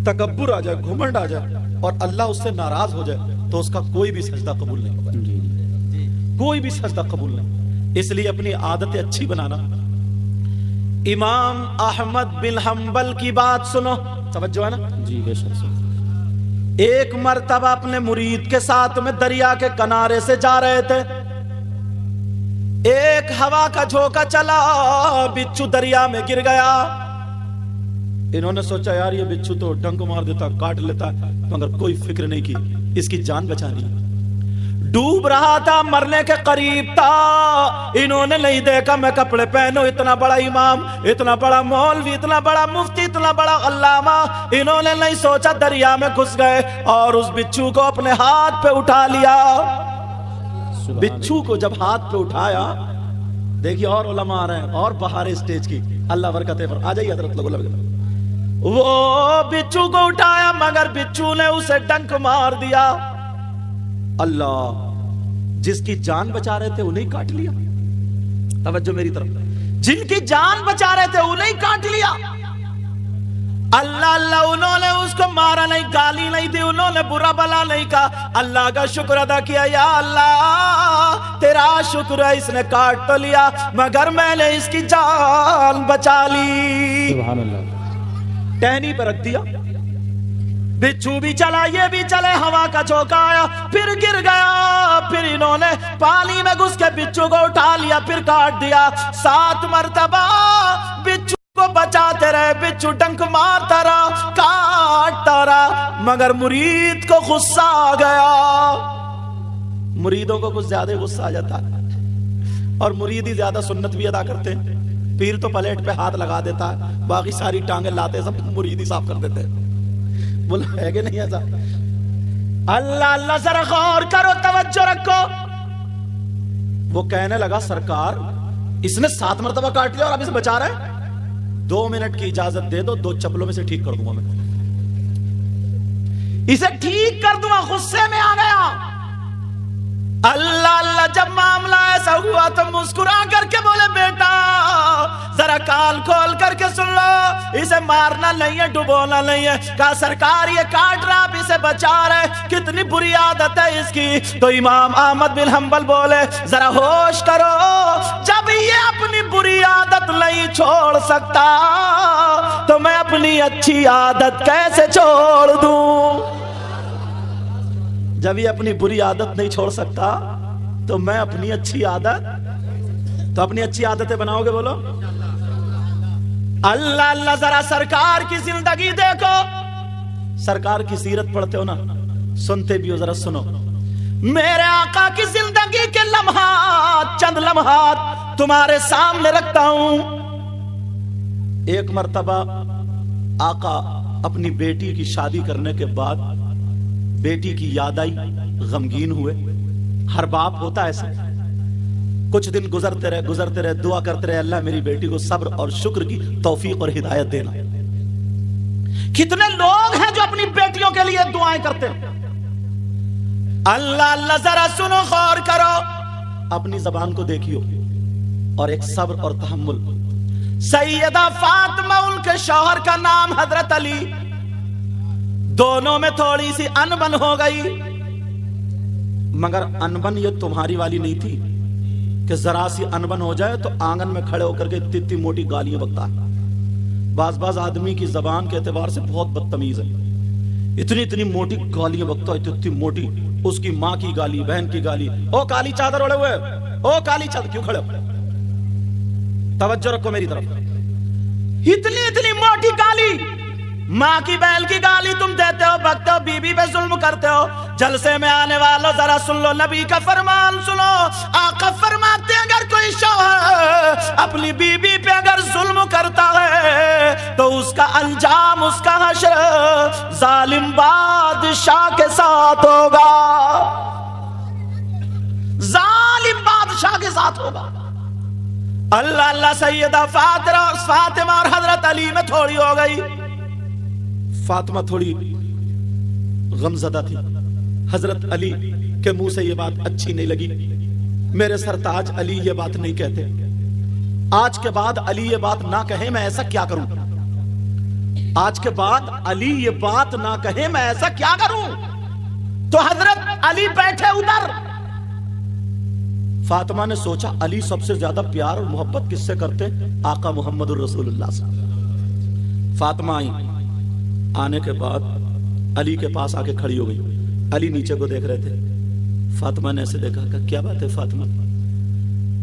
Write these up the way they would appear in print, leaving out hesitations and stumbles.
تکبر آ جائے, گھمنڈ آ جائے اور اللہ اس سے ناراض ہو جائے تو اس کا کوئی بھی سجدہ قبول نہیں ہوگا, کوئی بھی سجدہ قبول نہیں. اس لیے اپنی عادتیں اچھی بنانا. امام احمد بن حنبل کی بات سنو, توجہ ہے نا جی بے شک. ایک مرتبہ اپنے مرید کے ساتھ میں دریا کے کنارے سے جا رہے تھے. ایک ہوا کا جھونکا چلا, بچھو دریا میں گر گیا. انہوں نے سوچا یار یہ بچھو تو ڈنک مار دیتا, کاٹ لیتا, مگر کوئی فکر نہیں کی, اس کی جان بچانی. ڈوب رہا تھا, مرنے کے قریب تھا. انہوں نے نہیں دیکھا میں کپڑے پہنوں, اتنا بڑا امام, اتنا بڑا مولوی, اتنا بڑا مفتی, اتنا بڑا علامہ. انہوں نے نہیں سوچا, دریا میں گھس گئے اور اس بچھو کو اپنے ہاتھ پہ اٹھا لیا. بچھو کو جب ہاتھ پہ اٹھایا, دیکھیے اور علماء آ رہے ہیں اور بہار اسٹیج کی, اللہ برکت ہے. آ جائیے حضرت لوگ. وہ بچھو کو اٹھایا مگر بچھو نے اسے ڈنک مار دیا. اللہ, جس کی جان بچا رہے تھے انہیں کاٹ لیا. توجہ میری طرف, جن کی جان بچا رہے تھے انہیں کاٹ لیا. اللہ اللہ, انہوں نے اس کو مارا نہیں, گالی نہیں دی, انہوں نے برا بلا نہیں کہا, اللہ کا شکر ادا کیا. یا اللہ تیرا شکر ہے, اس نے کاٹ تو لیا مگر میں نے اس کی جان بچا لی. سبحان اللہ. ٹہنی پہ رکھ دیا, بچھو بھی چلا, یہ بھی چلے, ہوا کا جھونکا آیا, پھر گر گیا. پھر انہوں نے پانی میں گھس کے بچھو کو اٹھا لیا, پھر کاٹ دیا. 7 مرتبہ بچھو کو بچاتے رہے, بچھو ڈنک مارتا رہا, کاٹتا رہا, مگر مرید کو غصہ آ گیا. مریدوں کو کچھ زیادہ غصہ آ جاتا ہے اور مرید ہی زیادہ سنت بھی ادا کرتے ہیں. پیر تو پلیٹ پہ ہاتھ لگا دیتا ہے, باقی ساری ٹانگیں لاتے, سب مرید ہی صاف کر دیتے ہیں. بولا ہے کہ نہیں ایسا؟ اللہ اللہ, ذرا غور کرو, توجہ رکھو. وہ کہنے لگا سرکار اس نے 7 مرتبہ کاٹ لیا اور اب اسے بچا رہے ہیں, 2 منٹ کی اجازت دے دو, 2 چپلوں میں سے ٹھیک کر دوں گا, میں اسے ٹھیک کر دوں گا. غصے میں آ گیا. اللہ اللہ, جب معاملہ ایسا ہوا تو مسکرا کر کے بولے بیٹا ذرا کان کھول کر کے سن لو, اسے مارنا نہیں ہے, ڈبونا نہیں ہے. کہا سرکار یہ کاٹ رہا, آپ اسے بچا رہے, کتنی بری عادت ہے اس کی. تو امام احمد بن حنبل بولے ذرا ہوش کرو, جب یہ اپنی بری عادت نہیں چھوڑ سکتا تو میں اپنی اچھی عادت کیسے چھوڑ دوں. جب یہ اپنی بری عادت نہیں چھوڑ سکتا تو میں اپنی اچھی عادت, تو اپنی اچھی عادتیں بناؤ گے, بولو اللہ اللہ. ذرا سرکار کی زندگی دیکھو, سرکار کی سیرت پڑھتے ہو نا, سنتے بھی ہو, ذرا سنو. میرے آقا کی زندگی کے لمحات, چند لمحات تمہارے سامنے رکھتا ہوں. ایک مرتبہ آقا اپنی بیٹی کی شادی کرنے کے بعد بیٹی کی یاد آئی, غمگین ہوئے. ہر باپ ہوتا ایسے. کچھ دن گزرتے رہے, دعا کرتے رہے, اللہ میری بیٹی کو صبر اور شکر کی توفیق اور ہدایت دینا. کتنے لوگ ہیں جو اپنی بیٹیوں کے لیے دعائیں کرتے ہیں. اللہ اللہ, ذرا سنو, غور کرو, اپنی زبان کو دیکھیو, اور ایک صبر اور تحمل. سیدہ فاطمہ, ان کے شوہر کا نام حضرت علی, دونوں میں تھوڑی سی انبن ہو گئی, مگر انبن یہ تمہاری والی نہیں تھی کہ ذرا سی انبن ہو جائے تو آنگن میں کھڑے ہو کر کے اتنی موٹی گالیاں بکتا ہے. بعض آدمی کی زبان کے اعتبار سے بہت بدتمیز ہے, اتنی موٹی گالیاں بکتا ہے, اتنی موٹی. اس کی ماں کی گالی, بہن کی گالی, او کالی چادر اوڑے ہوئے, او کالی چادر کیوں کھڑے ہو, توجہ رکھو میری طرف. اتنی موٹی گالی, ماں کی بہن کی گالی تم دیتے ہو, بکتے ہو, بیوی پہ ظلم کرتے ہو. جلسے میں آنے والوں ذرا سن لو, نبی کا فرمان سنو. آقا فرماتے ہیں اگر کوئی شوہر اپنی بیوی پہ اگر ظلم کرتا ہے تو اس کا انجام, اس کا حشر ظالم بادشاہ کے ساتھ ہوگا, ظالم بادشاہ کے ساتھ ہوگا. اللہ اللہ, سیدہ فاطمہ اور حضرت علی میں تھوڑی ہو گئی. فاطمہ تھوڑی غمزدہ تھی, حضرت علی کے منہ سے یہ بات اچھی نہیں لگی. میرے سرتاج علی یہ بات نہیں کہتے, آج کے بعد علی یہ بات نہ کہے, میں ایسا کیا کروں. آج کے بعد علی یہ بات نہ کہے میں ایسا کیا کروں. تو حضرت علی بیٹھے ادھر. فاطمہ نے سوچا علی سب سے زیادہ پیار اور محبت کس سے کرتے؟ آقا محمد الرسول اللہ صلی اللہ علیہ وسلم. فاطمہ آئی. آنے کے بعد علی کے پاس آ کے کھڑی ہو گئی. علی نیچے کو دیکھ رہے تھے. فاطمہ نے ایسے دیکھا کہ کیا بات ہے فاطمہ؟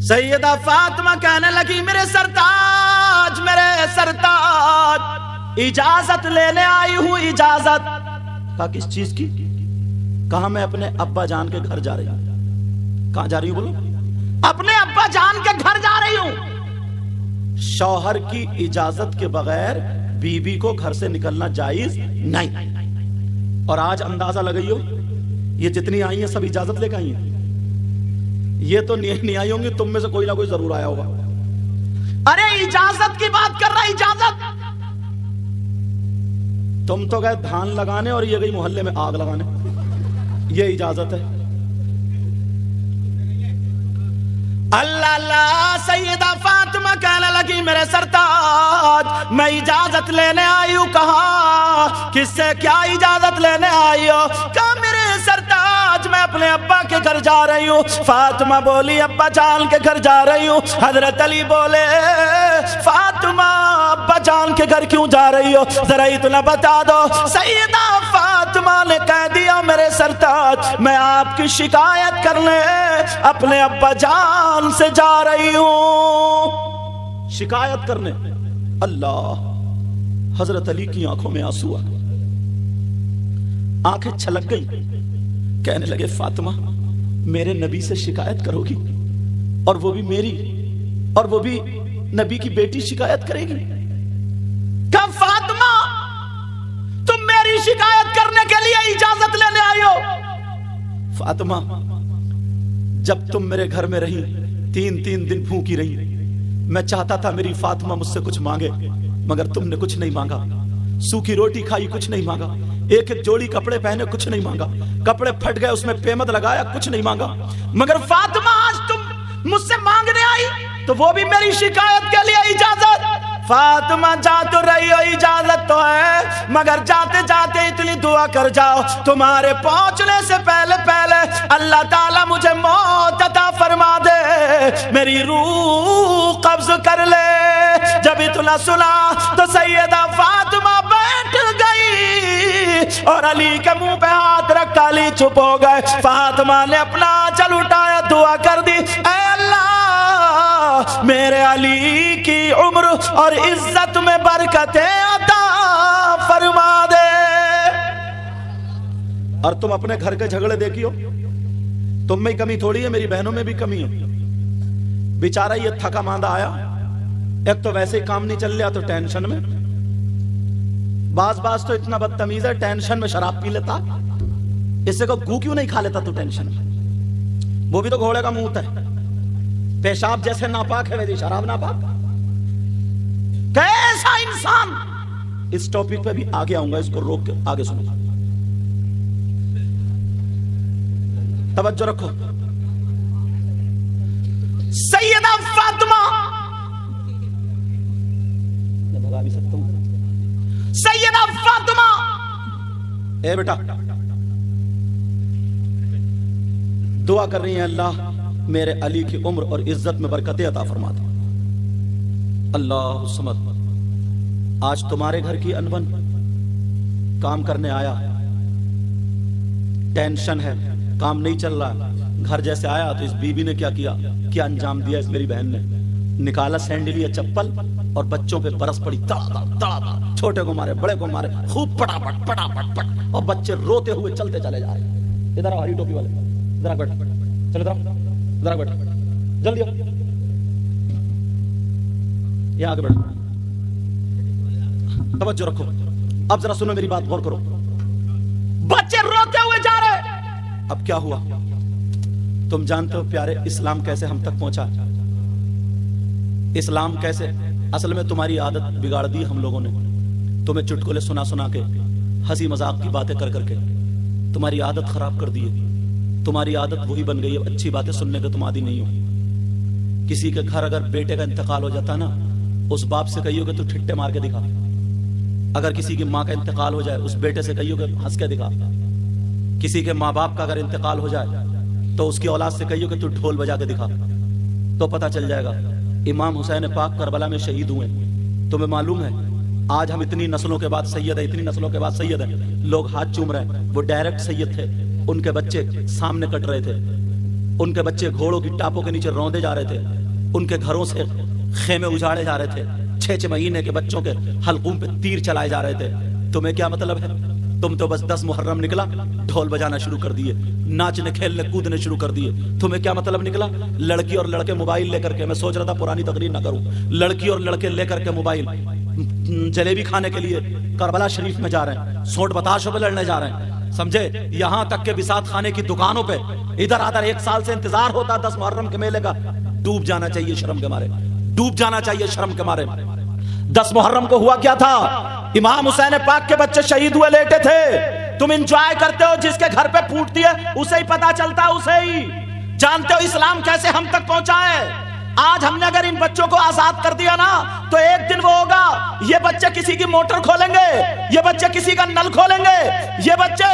سیدہ فاطمہ کہنے لگی میرے سرتاج، میرے سرتاج، اجازت لینے آئی ہوں. اجازت. کہا کس چیز کی؟ کہا میں اپنے ابا جان کے گھر جا رہی ہوں. کہاں جا رہی ہوں؟ بولو. اپنے ابا جان کے گھر جا رہی ہوں. شوہر کی اجازت کے بغیر بیوی کو گھر سے نکلنا جائز نہیں. اور آج اندازہ لگائیو یہ جتنی آئی ہیں سب اجازت لے کے آئی ہیں. یہ تو نہیں آئی ہوں گی، تم میں سے کوئی نہ کوئی ضرور آیا ہوگا. ارے اجازت کی بات کر رہا. اجازت. تم تو گئے دھان لگانے اور یہ گئی محلے میں آگ لگانے. یہ اجازت ہے؟ اللہ اللہ. سیدہ فاطمہ کہنے لگی میرے سرتاج میں اجازت لینے آئی ہوں. کہا کس سے کیا اجازت لینے آئی ہو؟ کہا میرے سرتاج میں اپنے ابا کے گھر جا رہی ہوں. فاطمہ بولی ابا جان کے گھر جا رہی ہوں. حضرت علی بولے فاطمہ ابا جان کے گھر کیوں جا رہی ہو؟ ذرا اتنا بتا دو. سیدہ فاطمہ نے کہہ دیا میرے سرتاج میں آپ کی شکایت کرنے اپنے ابا جان سے جا رہی ہوں. شکایت کرنے. اللہ. حضرت علی کی آنکھوں میں آنسو آ گئے. آنکھیں چھلک گئی. کہنے لگے فاطمہ میرے نبی سے شکایت کرو گی؟ اور وہ بھی میری، اور وہ بھی نبی کی بیٹی شکایت کرے گی؟ کہ فاطمہ تم میری شکایت کرنے کے لیے اجازت لینے آئی ہو؟ فاطمہ جب تم میرے گھر میں رہی 3 دن بھوکی رہی. میں چاہتا تھا میری فاطمہ مجھ سے کچھ مانگے مگر تم نے کچھ نہیں مانگا. سوکھی روٹی کھائی کچھ نہیں مانگا. ایک جوڑی کپڑے پہنے کچھ نہیں مانگا. کپڑے پھٹ گئے اس میں پیمد لگایا کچھ نہیں مانگا. مگر فاطمہ آج تم مجھ سے مانگنے آئی تو وہ بھی میری شکایت کے لیے اجازت. فاطمہ جا تو رہی ہو اجازت تو ہے مگر جاتے جاتے اتنی دعا کر جاؤ تمہارے پہنچنے سے پہلے پہلے اللہ تعالیٰ مجھے موت عطا فرما دے، میری روح قبض کر لے. جب اتنا سنا تو سیدہ فاطمہ بیٹھ گئی اور علی کے منہ پہ ہاتھ رکھا. علی چپ ہو گئے. فاطمہ نے اپنا آنچل اٹھایا دعا کر دی اے اللہ میرے علی کی عمر اور عزت میں برکتیں عطا فرما دے. اور تم اپنے گھر کے جھگڑے دیکھیو، تم میں کمی تھوڑی ہے، میری بہنوں میں بھی کمی ہے. بیچارہ یہ تھکا ماندہ آیا، ایک تو ویسے ہی کام نہیں چل رہا تو ٹینشن میں. بعض تو اتنا بدتمیز ہے ٹینشن میں شراب پی لیتا. اس سے کو گو کیوں نہیں کھا لیتا تو ٹینشن میں؟ وہ بھی تو گھوڑے کا منہ ہے. پیشاب جیسے ناپاک ہے ویسے شراب ناپاک. کیسا انسان. اس ٹاپک پہ بھی آگے آؤں گا، اس کو روک کے آگے سنو. توجہ رکھو. سیدہ فاطمہ بھگا بھی سکتا ہوں. سیدہ فاطمہ اے بیٹا دعا کر رہی ہیں اللہ میرے علی کی عمر اور عزت میں برکتیں عطا فرما دے. اللہ سمد. آج تمہارے گھر کی انبن کام کرنے آیا، ٹینشن ہے، کام نہیں چل رہا. گھر جیسے آیا تو اس بی بی نے کیا انجام دیا. اس میری بہن نے نکالا سینڈل یا چپل اور بچوں پہ برس پڑی. چھوٹے کو مارے، بڑے کو مارے، خوب پٹاپٹ پٹاپٹ پٹ. اور بچے روتے ہوئے چلتے چلے جا رہے. ادھر ہری ٹوپی والے ذرا بیٹھ، چلو ذرا بیٹھ، جلدی یہ آگے بیٹھ. توجہ رکھو. اب ذرا سنو میری بات، غور کرو. بچے روتے ہوئے جا رہے. اب کیا ہوا تم جانتے ہو پیارے؟ اسلام کیسے ہم تک پہنچا؟ اسلام کیسے؟ اصل میں تمہاری عادت بگاڑ دی ہم لوگوں نے. تمہیں چٹکلے سنا سنا کے، ہنسی مذاق کی باتیں کر کر کے تمہاری عادت خراب کر دی ہے. تمہاری عادت وہی بن گئی ہے، اچھی باتیں سننے کے تم عادی نہیں ہو. کسی کے گھر اگر بیٹے کا انتقال ہو جاتا نا، اس باپ سے کہیو کہ تو ٹھٹے مار کے دکھا. اگر کسی کی ماں کا انتقال ہو جائے اس بیٹے سے کہیو کہ ہنس کے دکھا. کسی کے ماں باپ کا اگر انتقال ہو جائے تو اس کی اولاد سے کہیو کہ تو ڈھول بجا کے دکھا, تو پتہ چل جائے گا. امام حسین پاک کربلا میں شہید ہوئے. تمہیں معلوم ہے آج ہم اتنی نسلوں کے بعد سید ہیں, اتنی نسلوں کے بعد سید ہیں, لوگ ہاتھ چوم رہے ہیں. وہ ڈائریکٹ سید تھے, ان کے بچے سامنے کٹ رہے تھے, ان کے بچے گھوڑوں کی ٹاپوں کے نیچے روندے جا رہے تھے, ان کے گھروں سے خیمے اجاڑے جا رہے تھے, 6 مہینے کے بچوں کے حلقوم پہ تیر چلائے جا رہے تھے. تمہیں کیا مطلب ہے؟ تم تو بس 10 محرم نکلا ڈھول بجانا شروع کر دیے, ناچنے کھیلنے کودنے شروع کر دیے. تمہیں کیا مطلب نکلا؟ لڑکی اور لڑکے موبائل لے کر کے, میں سوچ رہا تھا پرانی تقریر نہ کروں, لڑکی اور لڑکے لے کر کے موبائل جلیبی کھانے کے لیے کربلا شریف میں جا رہے ہیں, سوٹ بتاشوں پہ لڑنے جا رہے ہیں, سمجھے؟ یہاں تک کہ بسات خانے کی دکانوں پہ ادھر ادھر 1 سال سے انتظار ہوتا 10 محرم کے میلے کا. ڈوب جانا چاہیے شرم کے مارے, ڈوب جانا چاہیے شرم کے مارے. 10 محرم کو ہوا کیا تھا؟ امام حسین پاک کے بچے شہید ہوئے لیٹے تھے. تم انجوائے کرتے ہو, جس کے گھر پہ پھوٹتی ہے اسے ہی پتا چلتا, اسے ہی جانتے ہو اسلام کیسے ہم تک پہنچا ہے. آج ہم نے اگر ان بچوں کو آزاد کر دیا نا تو ایک دن وہ ہوگا, یہ بچے کسی کی موٹر کھولیں گے, یہ بچے کسی کا نل کھولیں گے, یہ بچے,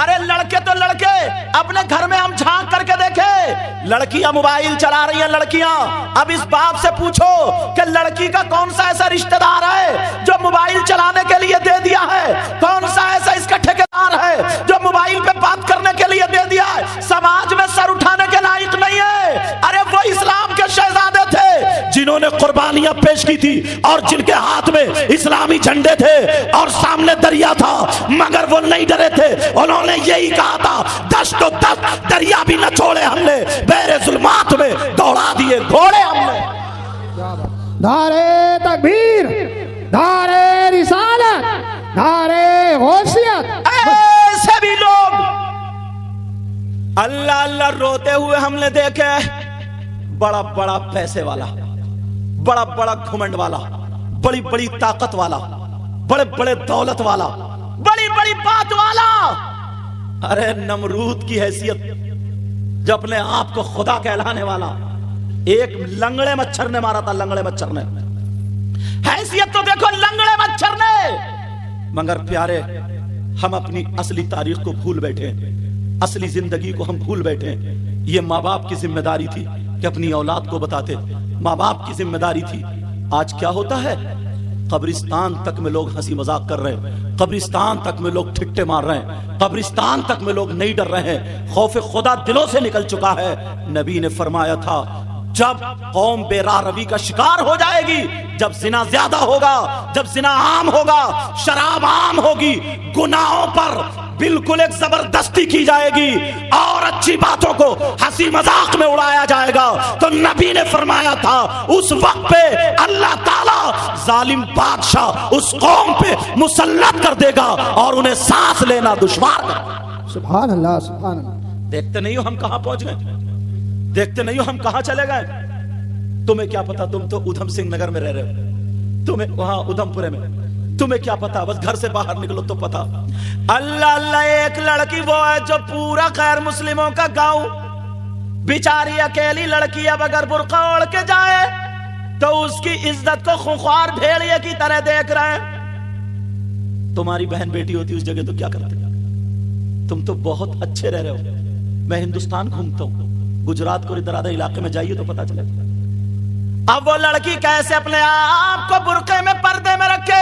ارے لڑکے تو لڑکے اپنے گھر میں ہم جھانک کر کے دیکھیں, لڑکیاں موبائل چلا رہی ہیں لڑکیاں. اب اس باپ سے پوچھو کہ لڑکی کا کون سا ایسا رشتہ دار ہے جو موبائل چلانے کے لیے دے دیا ہے, کون سا ایسا اس کا ٹھیکیدار ہے جو موبائل پہ بات کرنے کے لیے دے دیا ہے. سماج میں سر اٹھانے کے لائق نہیں ہے. ارے وہ اسلام کے شہزادے تھے جنہوں نے قربانیاں پیش کی تھی اور جن کے ہاتھ میں اسلامی جھنڈے تھے اور سامنے دریا تھا, مگر وہ نہیں ڈرے تھے. انہوں نے یہی کہا تھا دشت و دست دریا بھی نہ چھوڑے ہم نے, بحر ظلمات میں دوڑا دیے گھوڑے ہم نے. نعرے تکبیر, نعرے رسالت, نعرے غوثیت. ایسے بھی لوگ اللہ اللہ روتے ہوئے ہم نے دیکھے, بڑا بڑا پیسے والا, بڑا بڑا گھمنڈ والا, بڑی بڑی طاقت والا, بڑے بڑے دولت والا, بڑی بڑی بات والا. ارے نمرود کی حیثیت جو اپنے آپ کو خدا کہلانے والا, ایک لنگڑے مچھر نے مارا تھا, لنگڑے مچھر نے. حیثیت تو دیکھو لنگڑے مچھر نے. مگر پیارے ہم اپنی اصلی تاریخ کو بھول بیٹھے, اصلی زندگی کو ہم بھول بیٹھے. یہ ماں باپ کی ذمہ داری تھی کہ اپنی اولاد کو بتاتے, ماں باپ کی ذمہ داری تھی. آج کیا ہوتا ہے؟ قبرستان تک میں لوگ ہنسی مذاق کر رہے ہیں, قبرستان تک میں لوگ ٹھٹے مار رہے ہیں, قبرستان تک میں لوگ نہیں ڈر رہے ہیں. خوف خدا دلوں سے نکل چکا ہے. نبی نے فرمایا تھا جب قوم بے راہ روی کا شکار ہو جائے گی, جب زنا زیادہ ہوگا, جب زنا عام ہوگا, شراب عام ہوگی, گناہوں پر بالکل ایک زبردستی کی جائے گی اور اچھی باتوں کو ہنسی مذاق میں اڑایا جائے گا, تو نبی نے فرمایا تھا اس وقت پہ اللہ تعالیٰ ظالم بادشاہ اس قوم پہ مسلط کر دے گا اور انہیں سانس لینا دشوار کر. سبحان اللہ, سبحان اللہ. دیکھتے نہیں ہو ہم کہاں پہنچ گئے, دیکھتے نہیں ہو ہم کہاں چلے گئے. تمہیں کیا پتا, تم تو ادھم سنگھ نگر میں رہ رہے ہو, تمہیں وہاں ادھم پورے میں, تمہیں کیا پتا, بس گھر سے باہر نکلو تو پتا. اللہ اللہ, ایک لڑکی وہ ہے جو پورا غیر مسلموں کا گاؤں, بیچاری اکیلی لڑکی اب اگر برقع اوڑھ کے جائے تو اس کی عزت کو خونخوار بھیڑیے کی طرح دیکھ رہے ہیں. تمہاری بہن بیٹی ہوتی اس جگہ تو کیا کرتے؟ تم تو بہت اچھے رہ رہے ہو. میں ہندوستان گھومتا ہوں, گجرات کو ادھر آدھے علاقے میں جائیے تو پتا چلے. اب وہ لڑکی کیسے اپنے آپ کو برقعے میں پردے میں رکھے,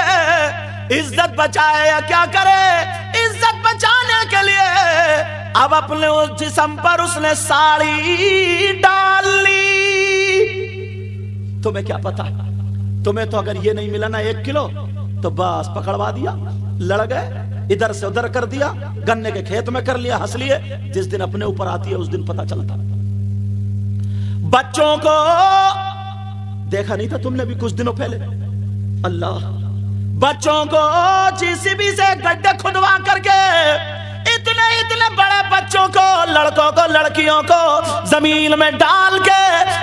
عزت بچائے یا کیا کرے؟ عزت بچانے کے لیے اب اپنے اس جسم پر اس نے ساڑی ڈال لی. تمہیں کیا پتا, تمہیں تو اگر یہ نہیں ملا نا 1 کلو تو بس پکڑوا دیا, لڑ گئے, ادھر سے ادھر کر دیا, گنے کے کھیت میں کر لیا, ہنس لیے. جس دن اپنے اوپر آتی ہے اس دن پتا چلتا. بچوں کو دیکھا نہیں تھا تم نے بھی کچھ دنوں پہلے, اللہ, بچوں کو JCB سے گڈھے کھدوا کر کے اتنے اتنے بڑے بچوں کو, لڑکوں کو لڑکیوں کو زمین میں ڈال کے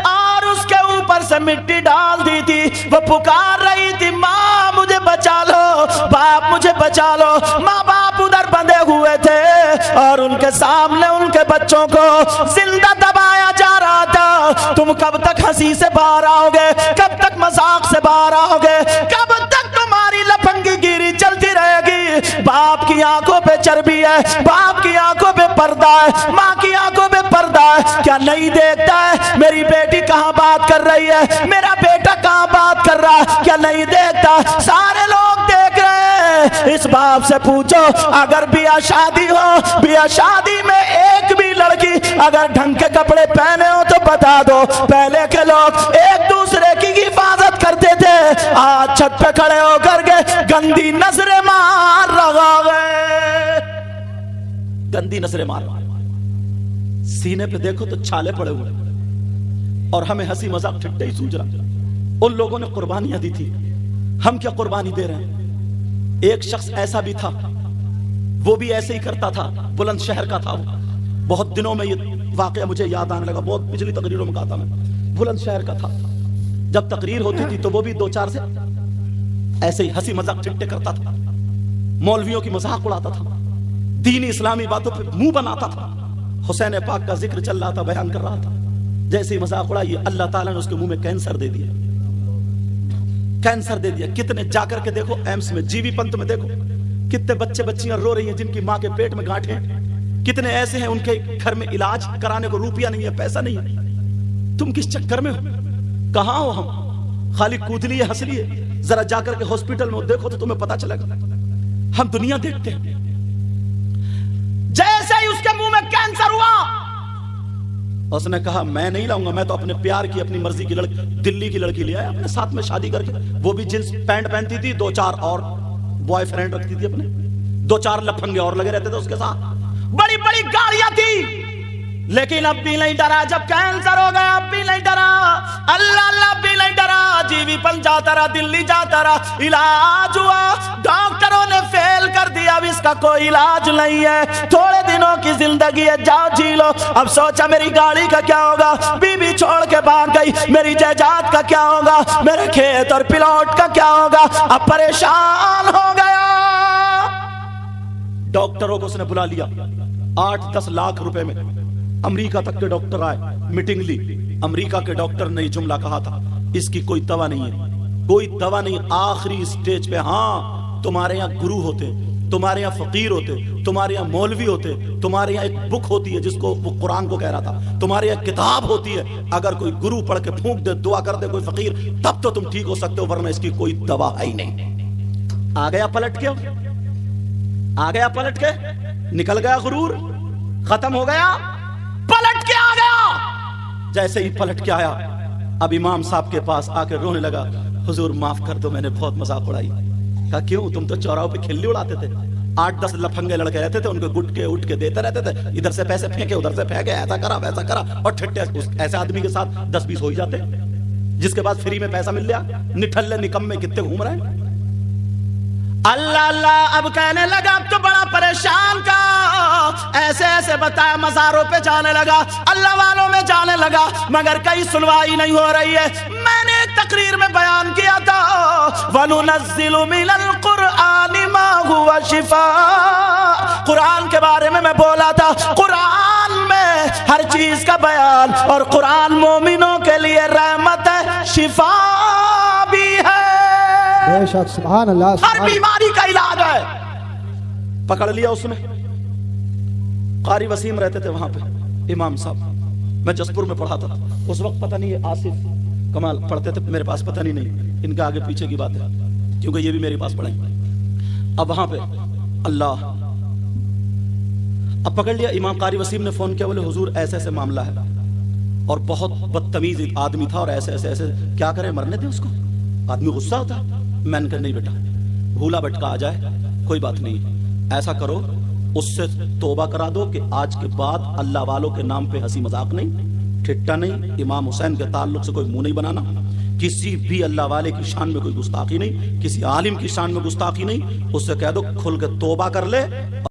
اور اس کے اوپر سے مٹی ڈال دی تھی. وہ پکار رہی تھی ماں مجھے بچا لو, باپ مجھے بچا لو. ماں باپ ادھر بندھے ہوئے تھے اور ان کے سامنے ان کے بچوں کو زندہ دبایا جا رہا تھا. تم کب تک ہنسی سے باہر آؤ گے, کب تک مذاق سے باہر آؤ گے, کب تک تمہاری لفنگی گیری چلتی کی آنکھوں پہ چربی ہے، باپ کی آنکھوں پہ پردہ ہے، ماں کی آنکھوں پہ پردہ ہے، کیا نہیں دیکھتا ہے میری بیٹی کہاں بات کر رہی ہے، میرا بیٹا کہاں بات کر رہا ہے؟ کیا نہیں دیکھتا؟ سارے لوگ دیکھ رہے ہیں۔ اس باپ سے پوچھو اگر بیاہ شادی ہو، بیاہ شادی میں ایک بھی لڑکی اگر ڈھنگ کے کپڑے پہنے ہو تو بتا دو، پہلے کے لوگ ایک دوسرے کی حفاظت کرتے تھے، آج چھت پہ کھڑے ہو کر کے گندی نظریں مار رہا ہے، گندی نظریں مار رہا ہے۔ سینے پہ دیکھو تو چھالے پڑے ہوئے اور ہمیں ہنسی مذاق ٹھٹے ہی سوچ رہا۔ ان لوگوں نے قربانیاں دی تھی، ہم کیا قربانی دے رہے ہیں؟ ایک شخص ایسا بھی تھا، وہ بھی ایسے ہی کرتا تھا، بلند شہر کا تھا وہ۔ بہت دنوں میں یہ واقعہ مجھے یاد آنے لگا، بہت پچھلی تقریروں میں کہا تھا میں، بلند شہر کا تھا۔ جب تقریر ہوتی تھی تو وہ بھی دو چار سے ایسے ہی ہنسی مذاق ٹھٹے کرتا تھا، مولویوں کی مذاق اڑاتا تھا، دینی اسلامی باتوں پہ منہ بناتا تھا، حسین پاک کا ذکر چل رہا تھا، بیان کر رہا تھا، جیسے ہی مذاق اڑائی اللہ تعالیٰ نے اس کے منہ میں کینسر دے دیا، کینسر دے دیا۔ کتنے جا کر کے دیکھو ایمس میں، جی وی پنت میں دیکھو کتنے بچے بچیاں رو رہی ہیں جن کی ماں کے پیٹ میں گانٹھ ہیں، کتنے ایسے ہیں ان کے گھر میں علاج کرانے کو روپیہ نہیں ہے، پیسہ نہیں ہے۔ تم کس چکر میں ہو؟ کہاں ہو ہم؟ خالی کود لیے ہنس لیے؟ ذرا جا کر کے ہاسپٹل میں دیکھو تو تمہیں پتا چلے گا۔ ہم دنیا دیکھتے ہیں۔ جیسے ہی اس کے منہ میں کینسر ہوا، اس نے کہا میں نہیں لاؤں گا، میں تو اپنے پیار کی اپنی مرضی کی لڑکی دلی کی لڑکی لے آیا اپنے ساتھ میں شادی کر کے۔ وہ بھی جنس پینٹ پہنتی تھی، دو چار اور بوائے فرینڈ رکھتی تھی اپنے، دو چار لفنگے اور لگے رہتے تھے اس کے ساتھ، بڑی بڑی گاڑیاں تھی، لیکن اب بھی نہیں ڈرا۔ جب کینسر ہو گیا اب بھی نہیں ڈرا، اللہ اللہ بھی نہیں ڈرا۔ جی وی پن جاتا رہا، دلی جاتا رہا، علاج ہوا، ڈاکٹروں نے فیل کر دیا، اب اس کا کوئی علاج نہیں ہے، تھوڑے دنوں کی زندگی ہے، جاؤ جی لو۔ اب سوچا میری گاڑی کا کیا ہوگا، بیوی چھوڑ کے بھاگ گئی، میری جائیداد کا کیا ہوگا، میرے کھیت اور پلاٹ کا کیا ہوگا، اب پریشان ہو گیا۔ ڈاکٹروں کو اس نے بلا لیا، 8-10 لاکھ روپے میں امریکہ تک کے ڈاکٹر آئے، میٹنگ لی۔ امریکہ کے ڈاکٹر نے یہ جملہ کہا تھا، اس کی کوئی دوا نہیں ہے، کوئی دوا نہیں۔ آخری سٹیج پہ ہاں تمہارے یہاں گرو ہوتے، تمہارے یہاں فقیر ہوتے، تمہارے یہاں مولوی ہوتے، تمہارے یہاں ایک بک ہوتی ہے جس کو وہ قرآن کو کہہ رہا تھا، تمہارے یہاں کتاب ہوتی ہے، اگر کوئی گرو پڑھ کے پھونک دے، دعا کر دے کوئی فقیر، تب تو تم ٹھیک ہو سکتے ہو، ورنہ اس کی کوئی دوا ہے ہی نہیں۔ آ گیا پلٹ کے، آ گیا پلٹ کے، نکل گیا غرور، ختم ہو گیا، پلٹ کے آ گیا۔ جیسے ہی پلٹ کے آیا، اب امام صاحب کے پاس آ کے رونے لگا، حضور معاف کر دو، میں نے بہت مذاق اڑائی۔ کہا کیوں؟ تم تو چوراہوں پہ کھلی اڑاتے تھے، 8-10 لفنگے لڑکے رہتے تھے، ان کو گٹ کے اٹھ کے دیتے رہتے تھے، ادھر سے پیسے پھینکے ادھر سے پھینکے، ایسا کرا ویسا کرا، اور ٹھٹے ایسے آدمی کے ساتھ 10-20 ہو ہی جاتے جس کے بعد فری میں پیسہ مل گیا، نٹھلے نکم میں کتنے گھوم رہے ہیں۔ اللہ اللہ اب کہنے لگا، اب تو بڑا پریشان کا، ایسے ایسے بتایا، مزاروں پہ جانے لگا، اللہ والوں میں جانے لگا، مگر کئی سنوائی نہیں ہو رہی ہے۔ میں نے تقریر میں بیان کیا تھا، وَنُنَزِّلُ مِنَ الْقُرْآنِ مَا هُوَ شِفَاء، قرآن کے بارے میں بولا تھا، قرآن میں ہر چیز کا بیان، اور قرآن مومنوں کے لیے رحمت ہے، شفا بھی ہے، بے شک، سبحان اللہ، ہر بیماری کا علاج ہے۔ پکڑ لیا اس نے۔ قاری وسیم رہتے تھے وہاں پہ، امام صاحب، میں جسپور میں پڑھاتا تھا اس وقت، پتہ نہیں آصف کمال پڑھتے تھے میرے پاس، پتہ نہیں ان کا آگے پیچھے کی بات ہے، کیونکہ یہ بھی میرے پاس پڑھیں۔ اب وہاں پہ اللہ، اب پکڑ لیا۔ امام قاری وسیم نے فون کیا، بولے حضور ایسے ایسے معاملہ ہے، اور بہت بدتمیز آدمی تھا، اور ایسے ایسے ایسے، کیا کریں، مرنے دیں اس کو، آدمی غصہ ہوتا ہے۔ میں نے کہا نہیں بیٹا، بھولا بھٹکا آ جائے کوئی بات نہیں، ایسا کرو اس سے توبہ کرا دو کہ آج کے بعد اللہ والوں کے نام پہ ہنسی مذاق نہیں، ٹھٹا نہیں، امام حسین کے تعلق سے کوئی منہ نہیں بنانا، کسی بھی اللہ والے کی شان میں کوئی گستاخی نہیں، کسی عالم کی شان میں گستاخی نہیں، اس سے کہہ دو کھل کے توبہ کر لے۔